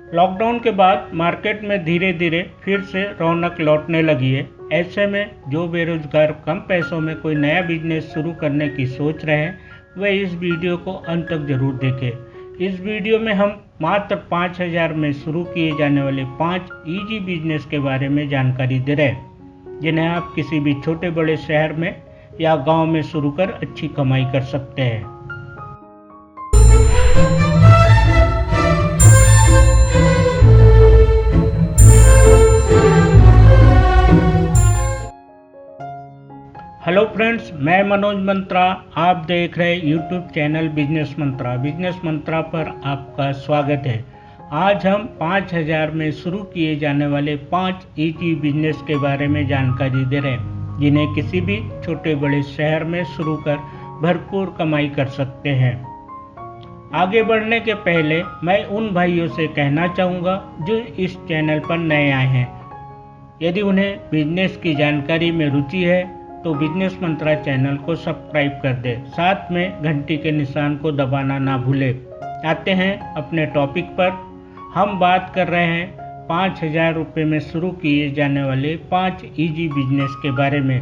Lockdown के बाद market में धीरे धीरे फिर से रौनक लौटने लगी है। ऐसे में जो बेरोजगार कम पैसों में कोई नया बिजनेस शुरू करने की सोच रहे हैं, वह इस वीडियो को अंत तक जरूर देखें। इस वीडियो में हम मात्र 5,000 में शुरू किए जाने वाले 5 इजी बिजनेस के बारे में जानकारी दे रहे हैं, जिन्हें आप किसी भी छोटे बड़े शहर में या गांव में शुरू कर अच्छी कमाई कर सकते हैं। हेलो फ्रेंड्स, मैं मनोज मंत्रा। आप देख रहे यूट्यूब चैनल बिजनेस मंत्रा। बिजनेस मंत्रा पर आपका स्वागत है। आज हम 5,000 में शुरू किए जाने वाले 5 इजी बिजनेस के बारे में जानकारी दे रहे हैं, जिन्हें किसी भी छोटे बड़े शहर में शुरू कर भरपूर कमाई कर सकते हैं। आगे बढ़ने के पहले मैं उन भाइयों से कहना चाहूँगा जो इस चैनल पर नए आए हैं, यदि उन्हें बिजनेस की जानकारी में रुचि है तो बिजनेस मंत्रा चैनल को सब्सक्राइब कर दे, साथ में घंटी के निशान को दबाना ना भूले। आते हैं अपने टॉपिक पर। हम बात कर रहे हैं 5,000 रुपये में शुरू किए जाने वाले 5 इजी बिजनेस के बारे में।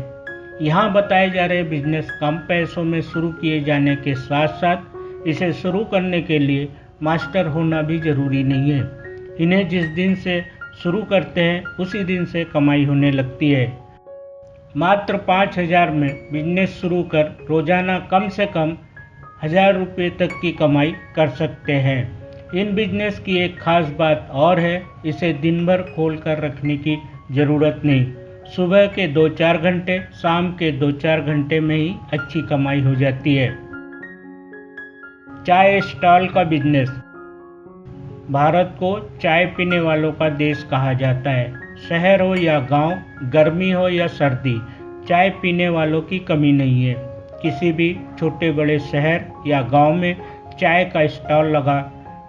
यहाँ बताए जा रहे बिजनेस कम पैसों में शुरू किए जाने के साथ साथ इसे शुरू करने के लिए मास्टर होना भी जरूरी नहीं है। इन्हें जिस दिन से शुरू करते हैं उसी दिन से कमाई होने लगती है। मात्र 5,000 में बिजनेस शुरू कर रोजाना कम से कम 1,000 रुपये तक की कमाई कर सकते हैं। इन बिजनेस की एक खास बात और है, इसे दिन भर खोल कर रखने की ज़रूरत नहीं। सुबह के 2-4 घंटे, शाम के 2-4 घंटे में ही अच्छी कमाई हो जाती है। चाय स्टॉल का बिजनेस। भारत को चाय पीने वालों का देश कहा जाता है। शहर हो या गांव, गर्मी हो या सर्दी, चाय पीने वालों की कमी नहीं है। किसी भी छोटे बड़े शहर या गांव में चाय का स्टॉल लगा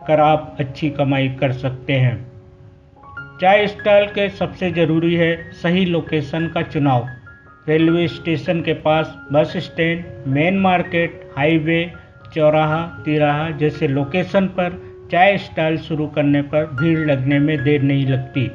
कर आप अच्छी कमाई कर सकते हैं। चाय स्टॉल के सबसे ज़रूरी है सही लोकेशन का चुनाव। रेलवे स्टेशन के पास, bus stand, main market, highway, चौराहा, तिराहा जैसे लोकेशन पर चाय स्टॉल शुरू करने पर भीड़ लगने में देर नहीं लगती।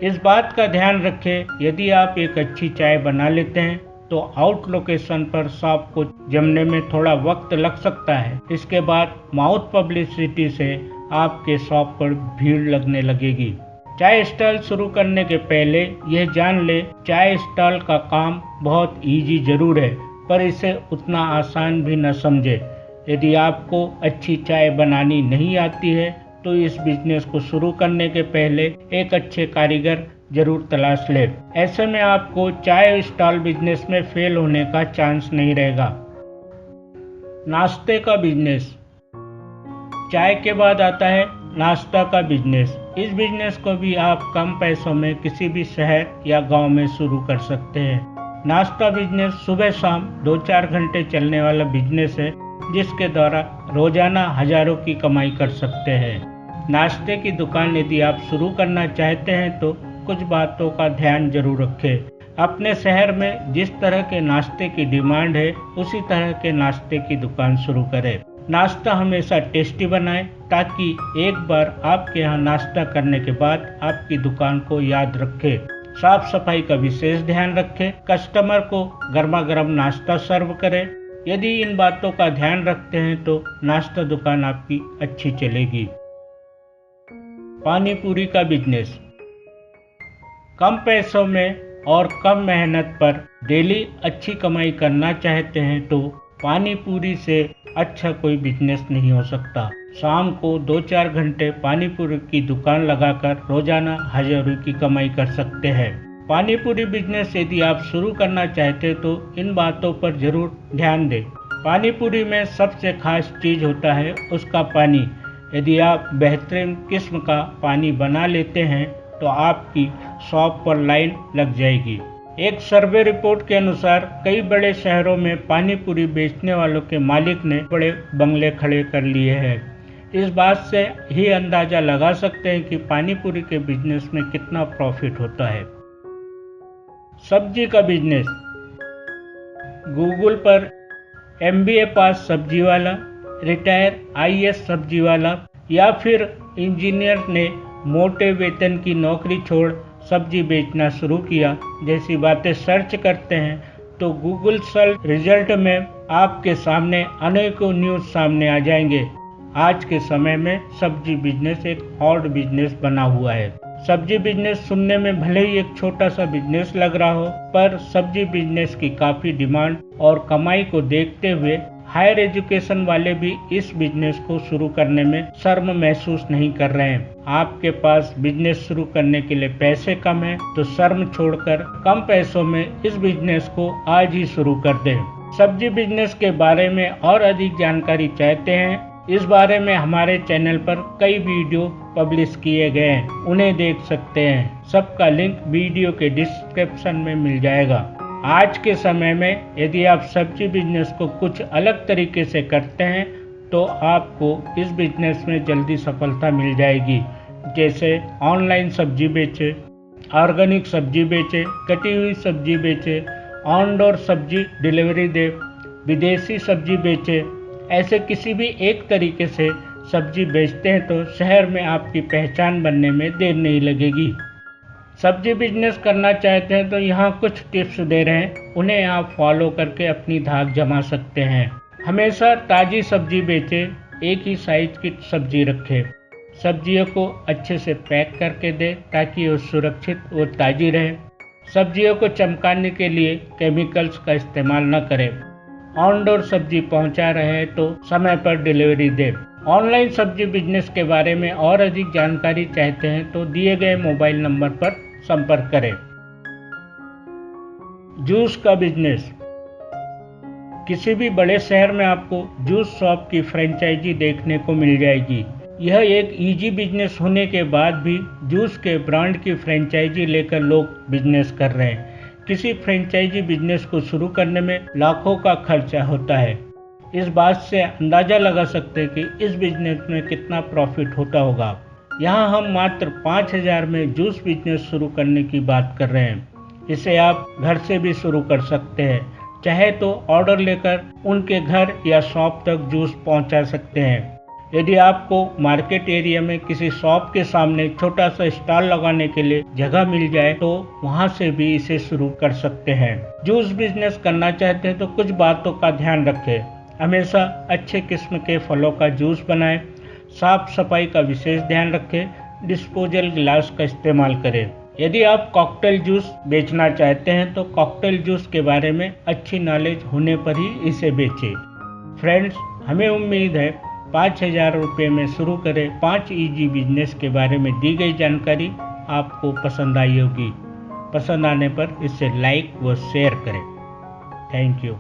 इस बात का ध्यान रखें, यदि आप एक अच्छी चाय बना लेते हैं तो आउट लोकेशन पर शॉप को जमने में थोड़ा वक्त लग सकता है। इसके बाद माउथ पब्लिसिटी से आपके शॉप पर भीड़ लगने लगेगी। चाय स्टॉल शुरू करने के पहले यह जान ले, चाय स्टॉल का काम बहुत इजी जरूर है, पर इसे उतना आसान भी न समझे। यदि आपको अच्छी चाय बनानी नहीं आती है तो इस बिजनेस को शुरू करने के पहले एक अच्छे कारीगर जरूर तलाश ले। ऐसे में आपको चाय स्टॉल बिजनेस में फेल होने का चांस नहीं रहेगा। नाश्ते का बिजनेस। चाय के बाद आता है नाश्ता का बिजनेस। इस बिजनेस को भी आप कम पैसों में किसी भी शहर या गांव में शुरू कर सकते हैं। नाश्ता बिजनेस सुबह शाम 2-4 घंटे चलने वाला बिजनेस है, जिसके द्वारा रोजाना हजारों की कमाई कर सकते हैं। नाश्ते की दुकान यदि आप शुरू करना चाहते हैं तो कुछ बातों का ध्यान जरूर रखें। अपने शहर में जिस तरह के नाश्ते की डिमांड है, उसी तरह के नाश्ते की दुकान शुरू करें। नाश्ता हमेशा टेस्टी बनाएं, ताकि एक बार आपके यहाँ नाश्ता करने के बाद आपकी दुकान को याद रखें। साफ सफाई का विशेष ध्यान रखें। कस्टमर को गर्मा गर्म नाश्ता सर्व करें। यदि इन बातों का ध्यान रखते हैं तो नाश्ता दुकान आपकी अच्छी चलेगी। पानी पूरी का बिजनेस। कम पैसों में और कम मेहनत पर डेली अच्छी कमाई करना चाहते हैं तो पानी पूरी से अच्छा कोई बिजनेस नहीं हो सकता। शाम को 2-4 घंटे पानी पूरी की दुकान लगाकर रोजाना हजारों की कमाई कर सकते हैं। पानी पूरी बिजनेस यदि आप शुरू करना चाहते तो इन बातों पर जरूर ध्यान दें। पानी पूरी में सबसे खास चीज होता है उसका पानी। यदि आप बेहतरीन किस्म का पानी बना लेते हैं तो आपकी शॉप पर लाइन लग जाएगी। एक सर्वे रिपोर्ट के अनुसार कई बड़े शहरों में पानी पूरी बेचने वालों के मालिक ने बड़े बंगले खड़े कर लिए हैं। इस बात से ही अंदाजा लगा सकते हैं कि पानी पूरी के बिजनेस में कितना प्रॉफिट होता है। सब्जी का बिजनेस। गूगल पर MBA पास सब्जी वाला, रिटायर IAS सब्जी वाला या फिर इंजीनियर ने मोटे वेतन की नौकरी छोड़ सब्जी बेचना शुरू किया जैसी बातें सर्च करते हैं तो गूगल सर्च रिजल्ट में आपके सामने अनेकों न्यूज़ सामने आ जाएंगे। आज के समय में सब्जी बिजनेस एक हॉट बिजनेस बना हुआ है। सब्जी बिजनेस सुनने में भले ही एक छोटा सा बिजनेस लग रहा हो, पर सब्जी बिजनेस की काफी डिमांड और कमाई को देखते हुए हायर एजुकेशन वाले भी इस बिजनेस को शुरू करने में शर्म महसूस नहीं कर रहे हैं। आपके पास बिजनेस शुरू करने के लिए पैसे कम है तो शर्म छोड़कर कम पैसों में इस बिजनेस को आज ही शुरू कर दें। सब्जी बिजनेस के बारे में और अधिक जानकारी चाहते हैं, इस बारे में हमारे चैनल पर कई वीडियो पब्लिश किए गए हैं, उन्हें देख सकते हैं। सबका लिंक वीडियो के डिस्क्रिप्शन में मिल जाएगा। आज के समय में यदि आप सब्जी बिजनेस को कुछ अलग तरीके से करते हैं तो आपको इस बिजनेस में जल्दी सफलता मिल जाएगी। जैसे ऑनलाइन सब्जी बेचे, ऑर्गेनिक सब्जी बेचे, कटी हुई सब्जी बेचे, ऑन डोर सब्जी डिलीवरी दे, विदेशी सब्जी बेचे। ऐसे किसी भी एक तरीके से सब्जी बेचते हैं तो शहर में आपकी पहचान बनने में देर नहीं लगेगी। सब्जी बिजनेस करना चाहते हैं तो यहाँ कुछ टिप्स दे रहे हैं, उन्हें आप फॉलो करके अपनी धाक जमा सकते हैं। हमेशा ताज़ी सब्जी बेचें, एक ही साइज की सब्जी रखें। सब्जियों को अच्छे से पैक करके दें ताकि वो सुरक्षित और ताज़ी रहे। सब्जियों को चमकाने के लिए केमिकल्स का इस्तेमाल न करें। ऑन डोर सब्जी पहुंचा रहे हैं तो समय पर डिलीवरी दें। ऑनलाइन सब्जी बिजनेस के बारे में और अधिक जानकारी चाहते हैं तो दिए गए मोबाइल नंबर पर संपर्क करें। जूस का बिजनेस। किसी भी बड़े शहर में आपको जूस शॉप की फ्रेंचाइजी देखने को मिल जाएगी। यह एक इजी बिजनेस होने के बाद भी जूस के ब्रांड की फ्रेंचाइजी लेकर लोग बिजनेस कर रहे हैं। किसी फ्रेंचाइजी बिजनेस को शुरू करने में लाखों का खर्चा होता है। इस बात से अंदाजा लगा सकते हैं कि इस बिजनेस में कितना प्रॉफिट होता होगा। यहाँ हम मात्र 5,000 में जूस बिजनेस शुरू करने की बात कर रहे हैं। इसे आप घर से भी शुरू कर सकते हैं, चाहे तो ऑर्डर लेकर उनके घर या शॉप तक जूस पहुँचा सकते हैं। यदि आपको मार्केट एरिया में किसी शॉप के सामने छोटा सा स्टॉल लगाने के लिए जगह मिल जाए तो वहां से भी इसे शुरू कर सकते हैं। जूस बिजनेस करना चाहते हैं तो कुछ बातों का ध्यान रखें। हमेशा अच्छे किस्म के फलों का जूस बनाएं, साफ सफाई का विशेष ध्यान रखें, डिस्पोजल गिलास का इस्तेमाल करें। यदि आप कॉकटेल जूस बेचना चाहते हैं तो कॉकटेल जूस के बारे में अच्छी नॉलेज होने पर ही इसे बेचें। फ्रेंड्स, हमें उम्मीद है 5,000 रुपये में शुरू करें 5 इजी बिजनेस के बारे में दी गई जानकारी आपको पसंद आई होगी। पसंद आने पर इसे लाइक व शेयर करें। Thank you.